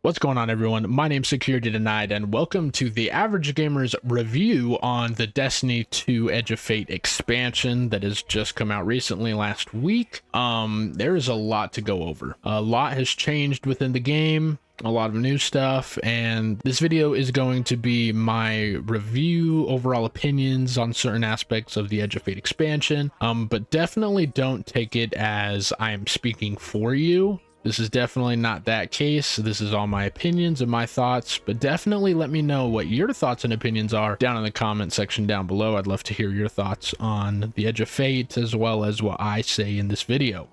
What's going on, everyone? My name's Security Denied, and welcome to the Average Gamer's review on the Destiny 2 Edge of Fate expansion that has just come out recently last week. There is a lot to go over. A lot has changed within the game, a lot of new stuff, and this video is going to be my review, overall opinions on certain aspects of the Edge of Fate expansion. But definitely don't take it as I am speaking for you. This is definitely not that case. This is all my opinions and my thoughts, but definitely let me know what your thoughts and opinions are down in the comment section down below. I'd love to hear your thoughts on the Edge of Fate as well as what I say in this video.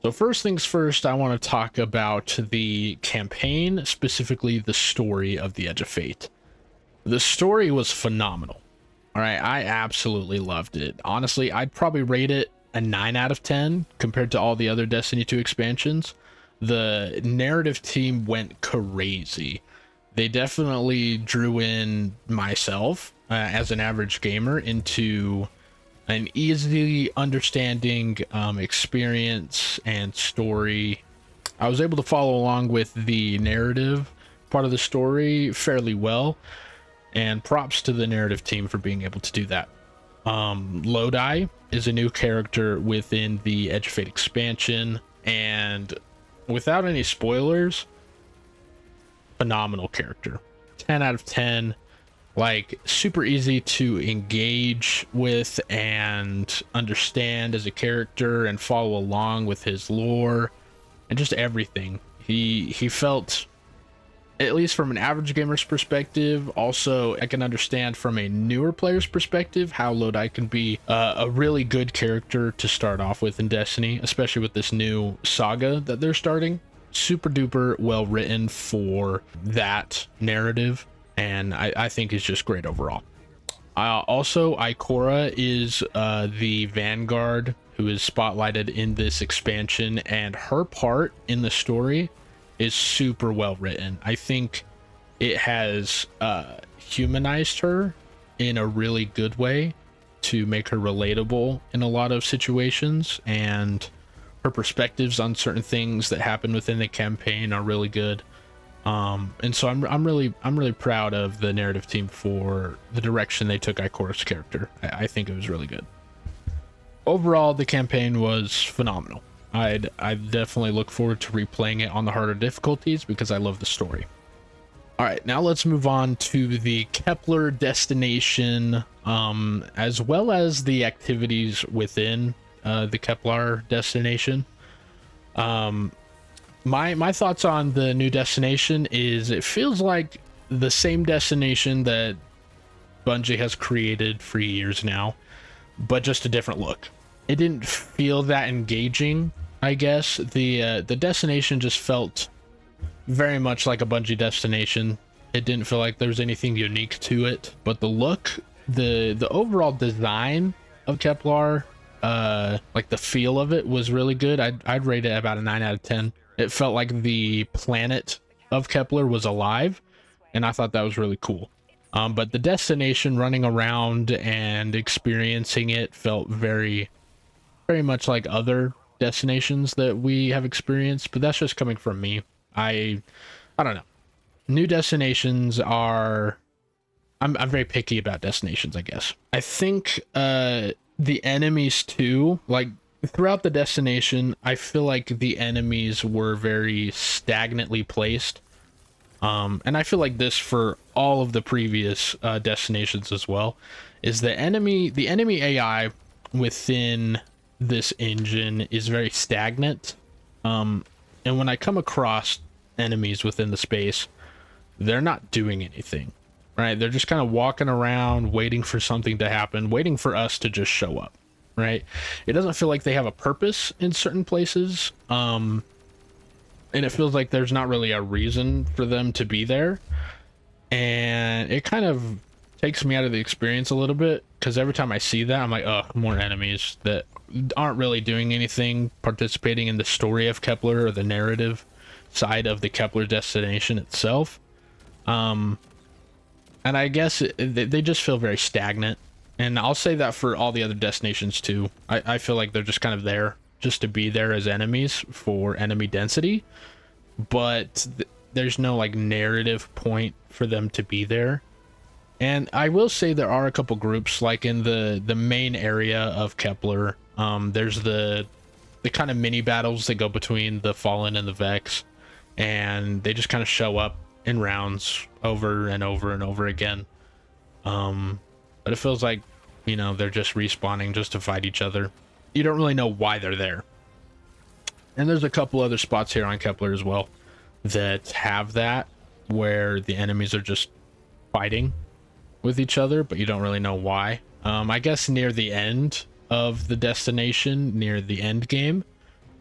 So first things first, I want to talk about the campaign, specifically the story of the Edge of Fate. The story was phenomenal. All right, I absolutely loved it. Honestly, I'd probably rate it a 9 out of 10 compared to all the other Destiny 2 expansions. The narrative team went crazy. They definitely drew in myself as an average gamer into an easily understanding experience and story. I was able to follow along with the narrative part of the story fairly well, and props to the narrative team for being able to do that. Lodi is a new character within the Edge of Fate expansion, and without any spoilers, phenomenal character. 10 out of 10. Like, super easy to engage with and understand as a character and follow along with his lore and just everything. He felt, at least from an average gamer's perspective, also I can understand from a newer player's perspective how Lodi can be a really good character to start off with in Destiny, especially with this new saga that they're starting. Super duper well written for that narrative, and I think is just great overall. Also, Ikora is the Vanguard who is spotlighted in this expansion, and her part in the story is super well written. I think it has humanized her in a really good way to make her relatable in a lot of situations, and her perspectives on certain things that happen within the campaign are really good. And so I'm really proud of the narrative team for the direction they took Ikora's character. I think it was really good. Overall, the campaign was phenomenal. I definitely look forward to replaying it on the harder difficulties because I love the story. All right, now let's move on to the Kepler destination, as well as the activities within the Kepler destination. My thoughts on the new destination is it feels like the same destination that Bungie has created for years now, but just a different look. It didn't feel that engaging, I guess. The destination just felt very much like a Bungie destination. It didn't feel like there was anything unique to it, but the look, the overall design of Kepler, like the feel of it was really good. I'd rate it about a 9 out of 10. It felt like the planet of Kepler was alive, and I thought that was really cool. But the destination, running around and experiencing it, felt very much like other destinations that we have experienced, but that's just coming from me. I don't know. New destinations are, I'm very picky about destinations, I guess. I think the enemies too, like throughout the destination, I feel like the enemies were very stagnantly placed. And I feel like this for all of the previous destinations as well, is the enemy AI within this engine is very stagnant. And when I come across enemies within the space, they're not doing anything, right? They're just kind of walking around waiting for something to happen, waiting for us to just show up, right? It doesn't feel like they have a purpose in certain places. And it feels like there's not really a reason for them to be there. And it kind of takes me out of the experience a little bit, because every time I see that, I'm like, oh, more enemies that aren't really doing anything, participating in the story of Kepler or the narrative side of the Kepler destination itself. And I guess they just feel very stagnant. And I'll say that for all the other destinations too. I feel like they're just kind of there just to be there as enemies for enemy density. But there's no like narrative point for them to be there. And I will say there are a couple groups, like in the main area of Kepler. There's the kind of mini battles that go between the Fallen and the Vex, and they just kind of show up in rounds over and over and over again. But it feels like, you know, they're just respawning just to fight each other. You don't really know why they're there. And there's a couple other spots here on Kepler as well that have that, where the enemies are just fighting with each other, but you don't really know why. I guess near the end of the destination, near the end game,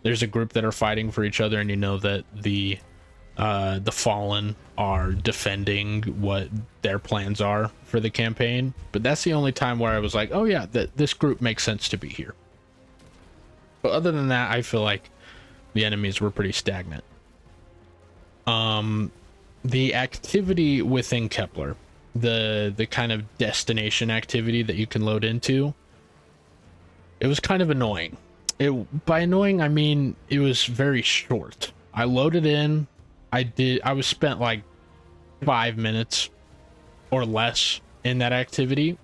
there's a group that are fighting for each other, and you know that the Fallen are defending what their plans are for the campaign. But that's the only time where I was like, oh yeah, that this group makes sense to be here. But other than that, I feel like the enemies were pretty stagnant. The activity within Kepler, the kind of destination activity that you can load into, it was kind of annoying. By annoying, I mean it was very short. I loaded in, I was spent like 5 minutes or less in that activity,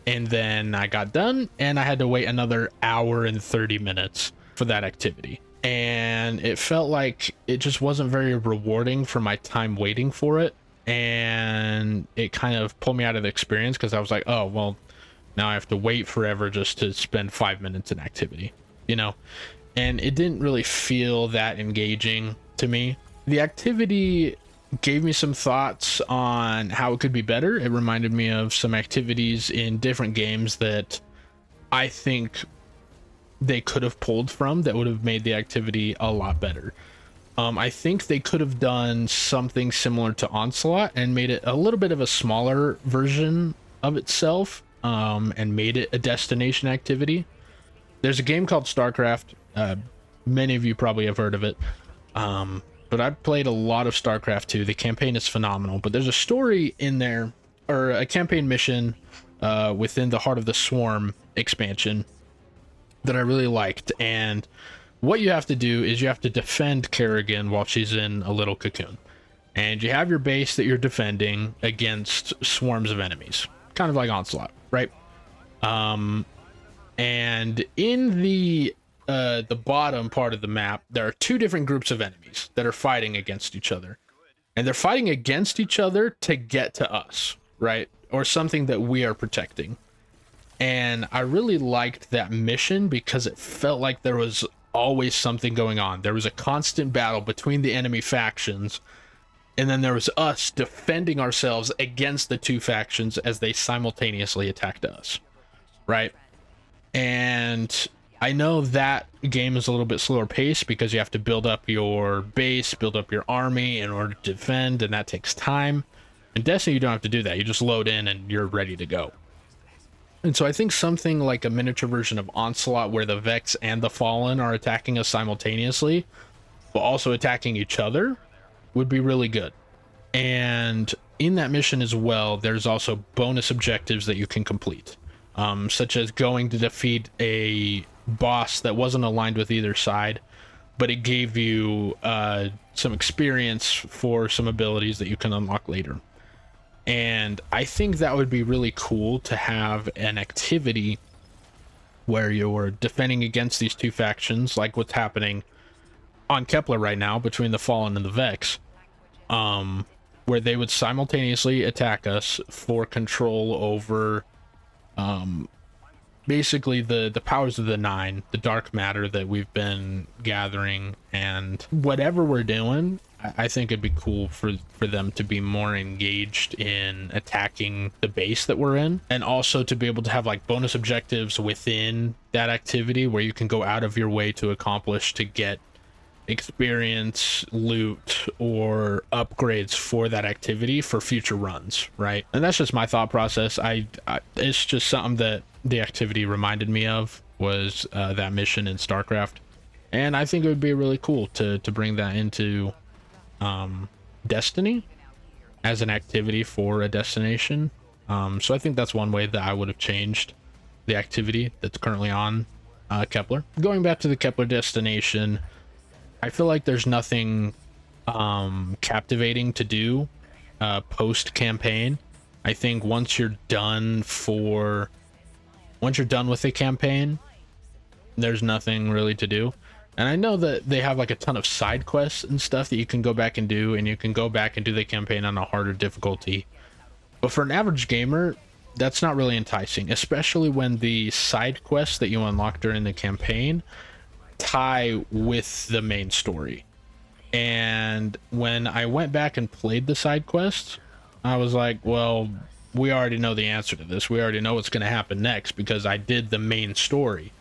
and then I got done and I had to wait another hour and 30 minutes for that activity. And it felt like it just wasn't very rewarding for my time waiting for it, and it kind of pulled me out of the experience, because I was like, oh well, now I have to wait forever just to spend 5 minutes in activity, you know. And it didn't really feel that engaging to me. The activity gave me some thoughts on how it could be better. It reminded me of some activities in different games that I think they could have pulled from that would have made the activity a lot better. I think they could have done something similar to Onslaught and made it a little bit of a smaller version of itself, and made it a destination activity. There's a game called StarCraft. Many of you probably have heard of it. But I've played a lot of StarCraft 2. The campaign is phenomenal, but there's a story in there, or a campaign mission within the Heart of the Swarm expansion that I really liked. And what you have to do is you have to defend Kerrigan while she's in a little cocoon. And you have your base that you're defending against swarms of enemies, kind of like Onslaught, right? And in the bottom part of the map, there are two different groups of enemies that are fighting against each other. And they're fighting against each other to get to us, right? Or something that we are protecting. And I really liked that mission because it felt like there was always something going on. There was a constant battle between the enemy factions, and then there was us defending ourselves against the two factions as they simultaneously attacked us, right? And I know that game is a little bit slower paced because you have to build up your base, build up your army in order to defend, and that takes time. In Destiny, you don't have to do that. You just load in and you're ready to go. And so I think something like a miniature version of Onslaught, where the Vex and the Fallen are attacking us simultaneously, but also attacking each other, would be really good. And in that mission as well, there's also bonus objectives that you can complete, such as going to defeat a boss that wasn't aligned with either side, but it gave you some experience for some abilities that you can unlock later. And I think that would be really cool to have an activity where you're defending against these two factions, like what's happening on Kepler right now between the Fallen and the Vex, where they would simultaneously attack us for control over basically the powers of the Nine, the dark matter that we've been gathering. And whatever we're doing, I think it'd be cool for them to be more engaged in attacking the base that we're in, and also to be able to have like bonus objectives within that activity where you can go out of your way to accomplish to get experience, loot, or upgrades for that activity for future runs, right? And that's just my thought process. It's just something that the activity reminded me of, was that mission in StarCraft, and I think it would be really cool to bring that into Destiny as an activity for a destination. So I think that's one way that I would have changed the activity that's currently on Kepler. Going back to the Kepler destination, I feel like there's nothing captivating to do post campaign. I think once you're done with a campaign, there's nothing really to do. And I know that they have like a ton of side quests and stuff that you can go back and do, and you can go back and do the campaign on a harder difficulty. But for an average gamer, that's not really enticing, especially when the side quests that you unlock during the campaign tie with the main story. And when I went back and played the side quests, I was like, well, we already know the answer to this. We already know what's going to happen next because I did the main story.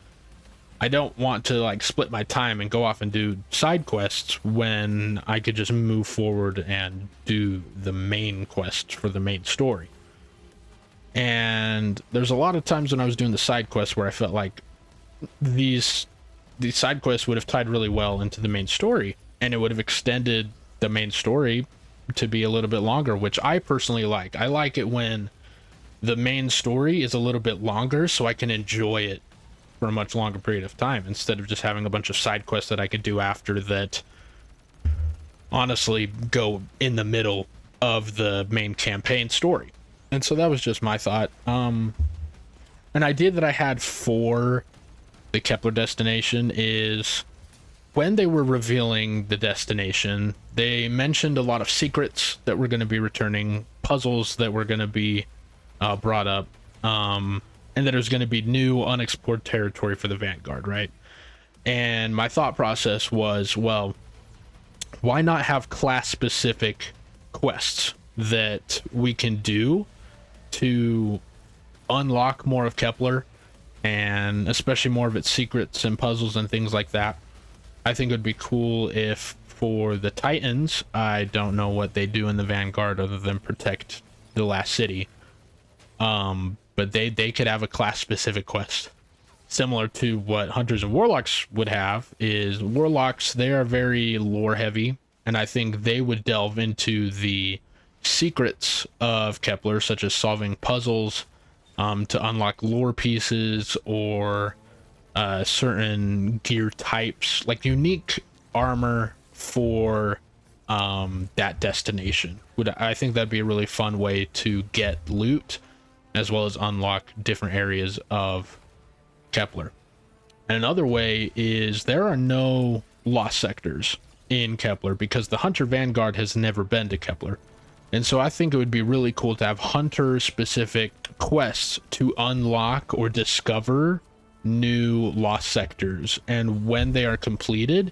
I don't want to like split my time and go off and do side quests when I could just move forward and do the main quest for the main story. And there's a lot of times when I was doing the side quests where I felt like these side quests would have tied really well into the main story, and it would have extended the main story to be a little bit longer, which I personally like. I like it when the main story is a little bit longer so I can enjoy it for a much longer period of time instead of just having a bunch of side quests that I could do after that honestly go in the middle of the main campaign story. And so that was just my thought. An idea that I had for the Kepler destination is when they were revealing the destination, they mentioned a lot of secrets that were going to be returning, puzzles that were going to be brought up, and that there's going to be new unexplored territory for the Vanguard, right? And my thought process was, well, why not have class-specific quests that we can do to unlock more of Kepler, and especially more of its secrets and puzzles and things like that. I think it would be cool if for the Titans, I don't know what they do in the Vanguard other than protect the last city. But they could have a class specific quest similar to what Hunters and Warlocks would have. Is Warlocks, they are very lore heavy, and I think they would delve into the secrets of Kepler, such as solving puzzles to unlock lore pieces or certain gear types, like unique armor for that destination. I think that'd be a really fun way to get loot as well as unlock different areas of Kepler. And another way is there are no lost sectors in Kepler because the Hunter Vanguard has never been to Kepler. And so I think it would be really cool to have Hunter specific quests to unlock or discover new lost sectors, and when they are completed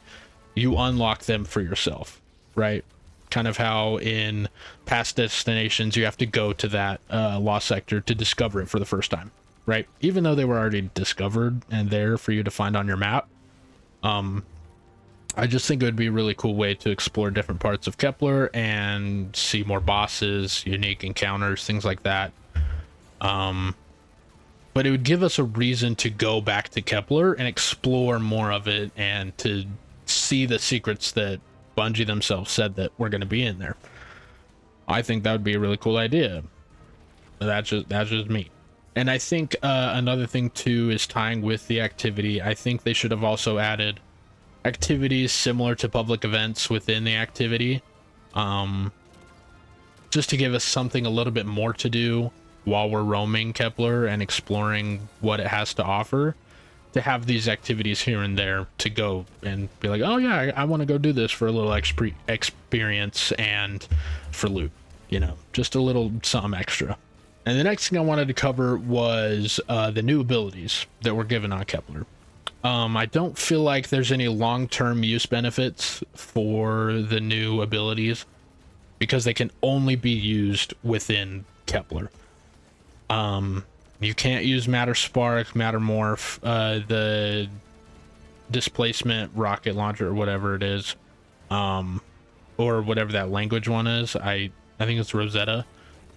you unlock them for yourself, right? Kind of how in past destinations you have to go to that lost sector to discover it for the first time, right? Even though they were already discovered and there for you to find on your map. I just think it would be a really cool way to explore different parts of Kepler and see more bosses, unique encounters, things like that. But it would give us a reason to go back to Kepler and explore more of it and to see the secrets that Bungie themselves said that were going to be in there. I think that would be a really cool idea. That's just me. And I think another thing too is tying with the activity. I think they should have also added activities similar to public events within the activity, just to give us something a little bit more to do while we're roaming Kepler and exploring what it has to offer, to have these activities here and there to go and be like, oh yeah, I want to go do this for a little experience and for loot, you know, just a little something extra. And the next thing I wanted to cover was the new abilities that were given on Kepler. I don't feel like there's any long-term use benefits for the new abilities because they can only be used within Kepler. You can't use Matter Spark, Matter Morph, the displacement rocket launcher or whatever it is, or whatever that language one is. I think it's Rosetta.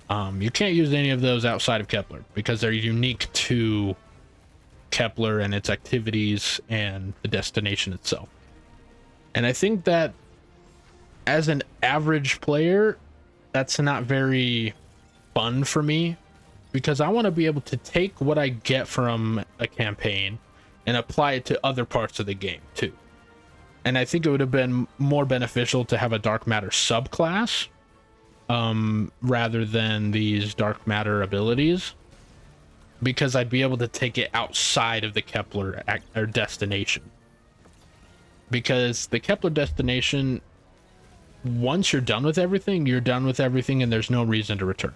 You can't use any of those outside of Kepler because they're unique to Kepler and its activities and the destination itself. And I think that as an average player, that's not very fun for me, because I want to be able to take what I get from a campaign and apply it to other parts of the game too. And I think it would have been more beneficial to have a dark matter subclass rather than these dark matter abilities, because I'd be able to take it outside of the Kepler or destination. Because the Kepler destination, once you're done with everything, you're done with everything, and there's no reason to return.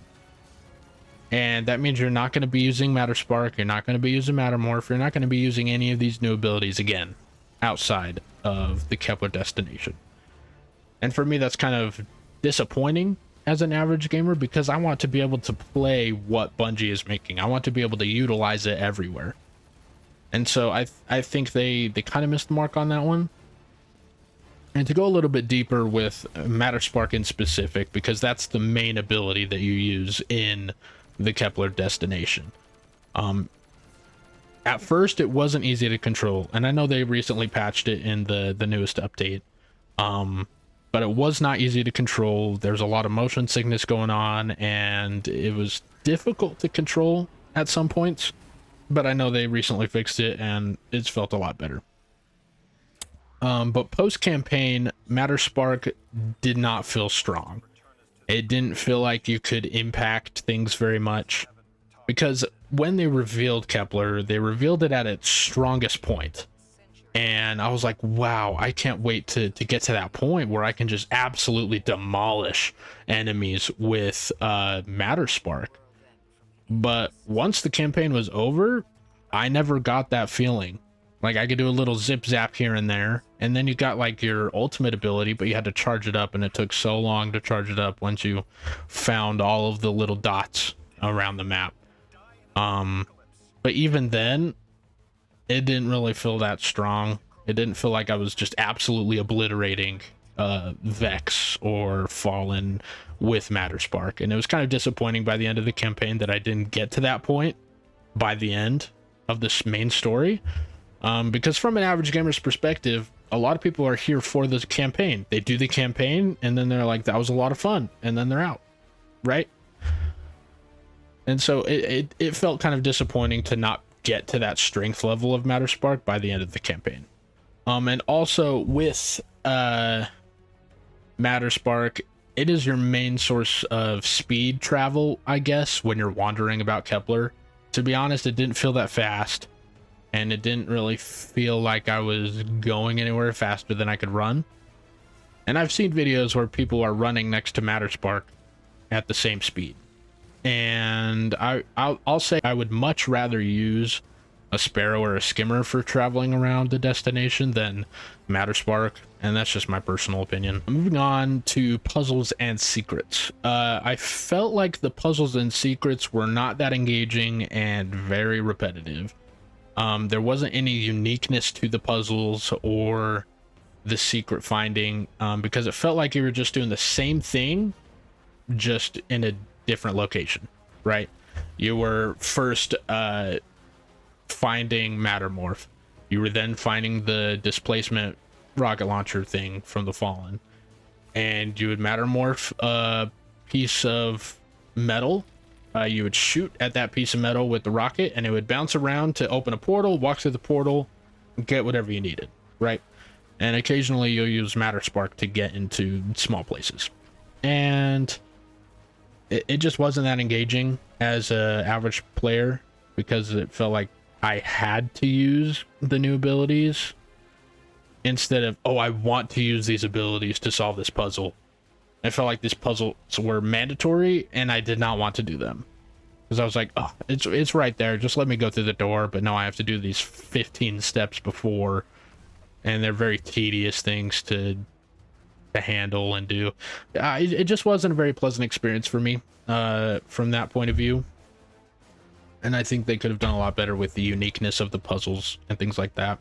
And that means you're not going to be using Matter Spark, you're not going to be using Matter Morph, you're not going to be using any of these new abilities again outside of the Kepler destination. And for me, that's kind of disappointing as an average gamer, because I want to be able to play what Bungie is making. I want to be able to utilize it everywhere. And so I think they kind of missed the mark on that one. And to go a little bit deeper with Matter Spark in specific, because that's the main ability that you use in the Kepler destination. At first, it wasn't easy to control, and I know they recently patched it in the newest update. But it was not easy to control. There's a lot of motion sickness going on, and it was difficult to control at some points. But I know they recently fixed it, and it's felt a lot better. But post-campaign, Matter Spark did not feel strong. It didn't feel like you could impact things very much, because when they revealed Kepler, they revealed it at its strongest point. And I was like, wow, I can't wait to get to that point where I can just absolutely demolish enemies with Matter Spark. But once the campaign was over, I never got that feeling. Like, I could do a little zip zap here and there, and then you got like your ultimate ability, but you had to charge it up, and it took so long to charge it up once you found all of the little dots around the map. But even then, it didn't really feel that strong. It didn't feel like I was just absolutely obliterating Vex or Fallen with Matter Spark, and it was kind of disappointing by the end of the campaign that I didn't get to that point by the end of this main story. Because from an average gamer's perspective, a lot of people are here for this campaign. They do the campaign, and then they're like, that was a lot of fun, and then they're out, right? And so it felt kind of disappointing to not get to that strength level of Matter Spark by the end of the campaign. And also with Matter Spark, it is your main source of speed travel, I guess, when you're wandering about Kepler. To be honest, it didn't feel that fast, and it didn't really feel like I was going anywhere faster than I could run. And I've seen videos where people are running next to Matter Spark at the same speed. And I'll say I would much rather use a Sparrow or a Skimmer for traveling around the destination than Matter Spark, and that's just my personal opinion. Moving on to puzzles and secrets. I felt like the puzzles and secrets were not that engaging and very repetitive. There wasn't any uniqueness to the puzzles or the secret finding, because it felt like you were just doing the same thing, just in a different location, right? You were first finding Matter Morph. You were then finding the displacement rocket launcher thing from the Fallen, and you would Matter Morph a piece of metal. You would shoot at that piece of metal with the rocket, and it would bounce around to open a portal, walk through the portal, get whatever you needed, right? And occasionally you'll use Matter Spark to get into small places. And it just wasn't that engaging as an average player, because it felt like I had to use the new abilities instead of, oh, I want to use these abilities to solve this puzzle. I felt like these puzzles were mandatory, and I did not want to do them, because I was like, oh, it's right there, just let me go through the door. But no, I have to do these 15 steps before, and they're very tedious things to handle and do. It just wasn't a very pleasant experience for me from that point of view, and I think they could have done a lot better with the uniqueness of the puzzles and things like that.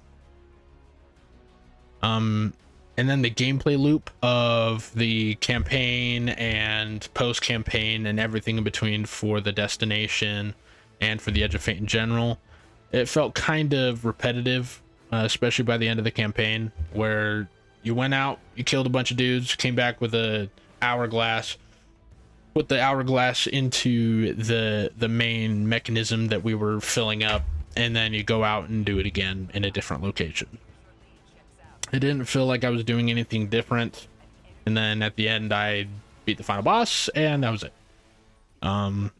And then the gameplay loop of the campaign and post-campaign and everything in between for the destination and for the Edge of Fate in general, it felt kind of repetitive, especially by the end of the campaign, where you went out, you killed a bunch of dudes, came back with a hourglass, put the hourglass into the main mechanism that we were filling up, and then you go out and do it again in a different location. It didn't feel like I was doing anything different. And then at the end, I beat the final boss, and that was it. Um,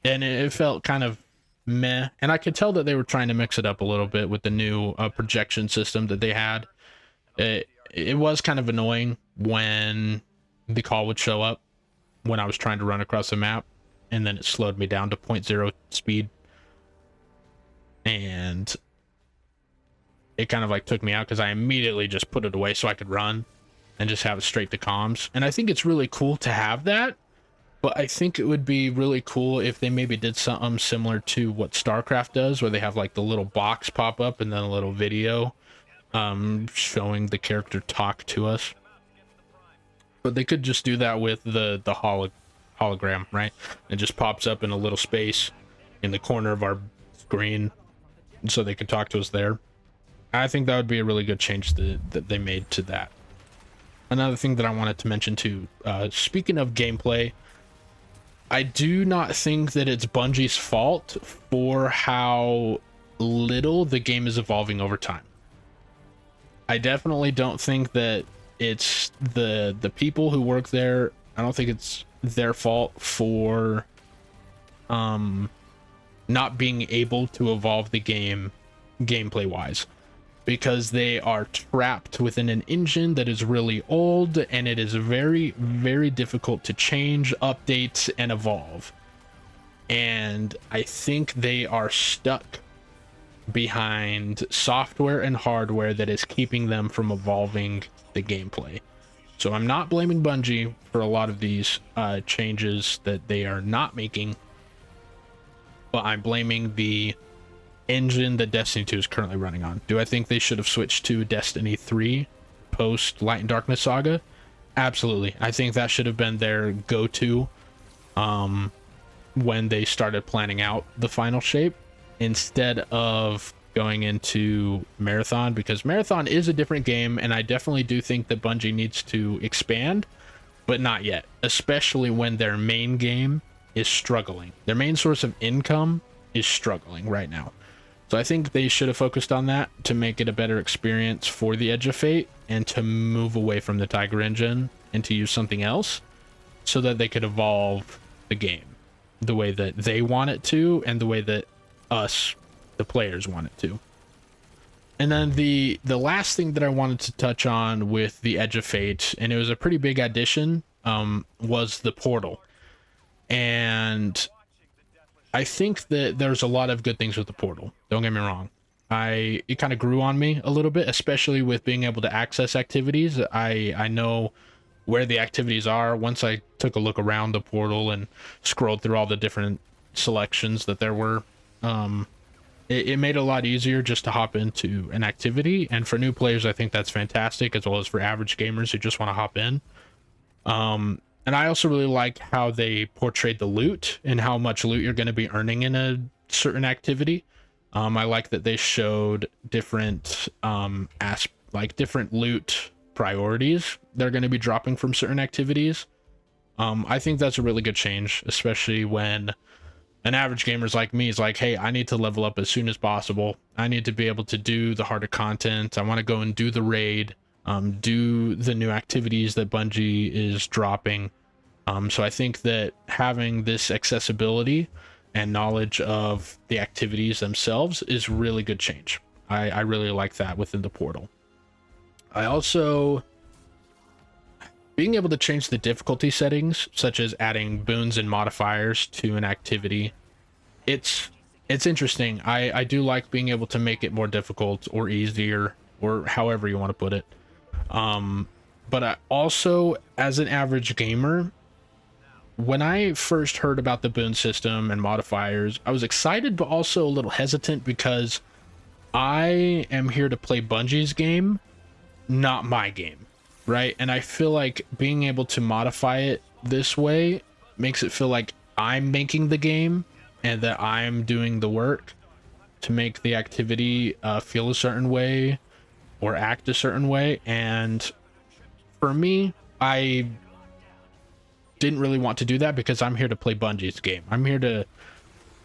and it felt kind of meh. And I could tell that they were trying to mix it up a little bit with the new projection system that they had. It was kind of annoying when the call would show up when I was trying to run across the map, and then it slowed me down to 0.0 speed. And it kind of like took me out because I immediately just put it away so I could run and just have it straight to comms. And I think it's really cool to have that, but I think it would be really cool if they maybe did something similar to what StarCraft does, where they have like the little box pop up and then a little video showing the character talk to us. But they could just do that with the hologram, right? It just pops up in a little space in the corner of our screen so they could talk to us there. I think that would be a really good change that they made to that. Another thing that I wanted to mention too, speaking of gameplay, I do not think that it's Bungie's fault for how little the game is evolving over time. I definitely don't think that it's the people who work there. I don't think it's their fault for not being able to evolve the game gameplay wise, because they are trapped within an engine that is really old, and it is very, very difficult to change, update, and evolve. And I think they are stuck behind software and hardware that is keeping them from evolving the gameplay. So I'm not blaming Bungie for a lot of these changes that they are not making, but I'm blaming the engine that Destiny 2 is currently running on. Do I think they should have switched to Destiny 3 post Light and Darkness Saga? Absolutely. I think that should have been their go-to when they started planning out the final shape, instead of going into Marathon, because Marathon is a different game, and I definitely do think that Bungie needs to expand, but not yet, especially when their main game is struggling. Their main source of income is struggling right now. So I think they should have focused on that to make it a better experience for the Edge of Fate, and to move away from the Tiger engine and to use something else so that they could evolve the game the way that they want it to, and the way that us, the players, want it to. And then the last thing that I wanted to touch on with the Edge of Fate, and it was a pretty big addition, was the portal. And I think that there's a lot of good things with the portal. Don't get me wrong. It kind of grew on me a little bit, especially with being able to access activities. I know where the activities are once I took a look around the portal and scrolled through all the different selections that there were. It made it a lot easier just to hop into an activity, and for new players I think that's fantastic, as well as for average gamers who just want to hop in. And I also really like how they portrayed the loot and how much loot you're going to be earning in a certain activity. I like that they showed different different loot priorities they're going to be dropping from certain activities. I think that's a really good change, especially when an average gamer's like me is like, hey, I need to level up as soon as possible. I need to be able to do the harder content. I want to go and do the raid, do the new activities that Bungie is dropping. So I think that having this accessibility and knowledge of the activities themselves is really good change. I really like that within the portal. I also, being able to change the difficulty settings, such as adding boons and modifiers to an activity, it's interesting. I do like being able to make it more difficult or easier, or however you want to put it. But I also, as an average gamer, when I first heard about the boon system and modifiers, I was excited but also a little hesitant, because I am here to play Bungie's game, not my game, right? And I feel like being able to modify it this way makes it feel like I'm making the game and that I'm doing the work to make the activity feel a certain way or act a certain way. And for me, I didn't really want to do that, because I'm here to play Bungie's game. I'm here to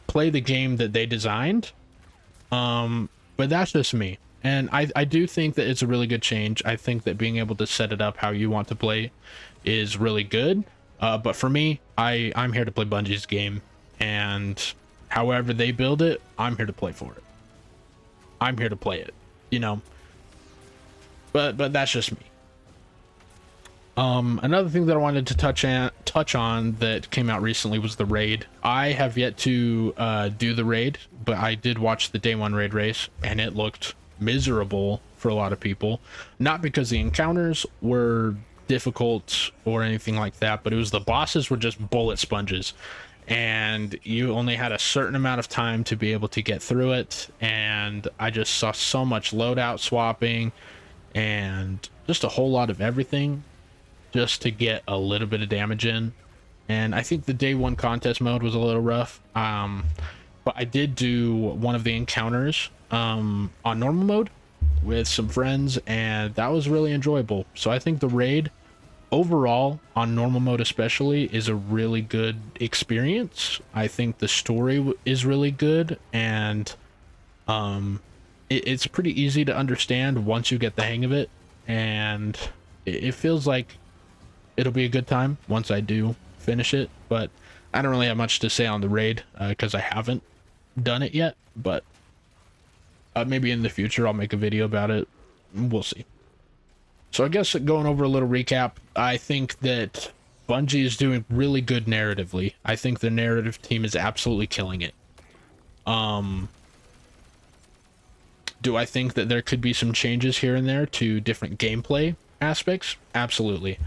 play the game that they designed. But that's just me. And I do think that it's a really good change. I think that being able to set it up how you want to play is really good. But for me, I'm here to play Bungie's game, and however they build it, I'm here to play for it. I'm here to play it, you know. But that's just me. Another thing that I wanted to touch on that came out recently was the raid. I have yet to do the raid, but I did watch the day one raid race, and it looked miserable for a lot of people. Not because the encounters were difficult or anything like that, but it was the bosses were just bullet sponges, and you only had a certain amount of time to be able to get through it. And I just saw so much loadout swapping and just a whole lot of everything just to get a little bit of damage in. And I think the day one contest mode was a little rough, but I did do one of the encounters on normal mode with some friends, and that was really enjoyable. So I think the raid overall on normal mode especially is a really good experience. I think the story is really good, and it's pretty easy to understand once you get the hang of it, and it feels like it'll be a good time once I do finish it. But I don't really have much to say on the raid because I haven't done it yet, but maybe in the future I'll make a video about it. We'll see. So I guess going over a little recap, I think that Bungie is doing really good narratively. I think the narrative team is absolutely killing it. Do I think that there could be some changes here and there to different gameplay aspects? Absolutely.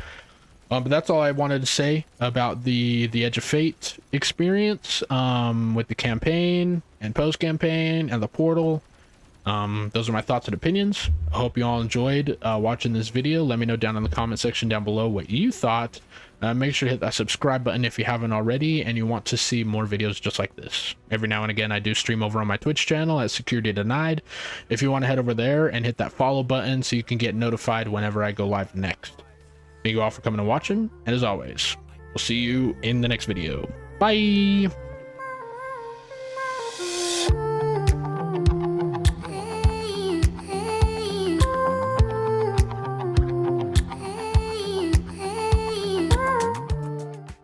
But that's all I wanted to say about the Edge of Fate experience, with the campaign and post-campaign and the portal. Those are my thoughts and opinions. I hope you all enjoyed watching this video. Let me know down in the comment section down below what you thought. Make sure to hit that subscribe button if you haven't already and you want to see more videos just like this. Every now and again I do stream over on my Twitch channel at Security Denied. If you want to head over there and hit that follow button so you can get notified whenever I go live next. Thank you all for coming and watching, and as always, we'll see you in the next video. Bye!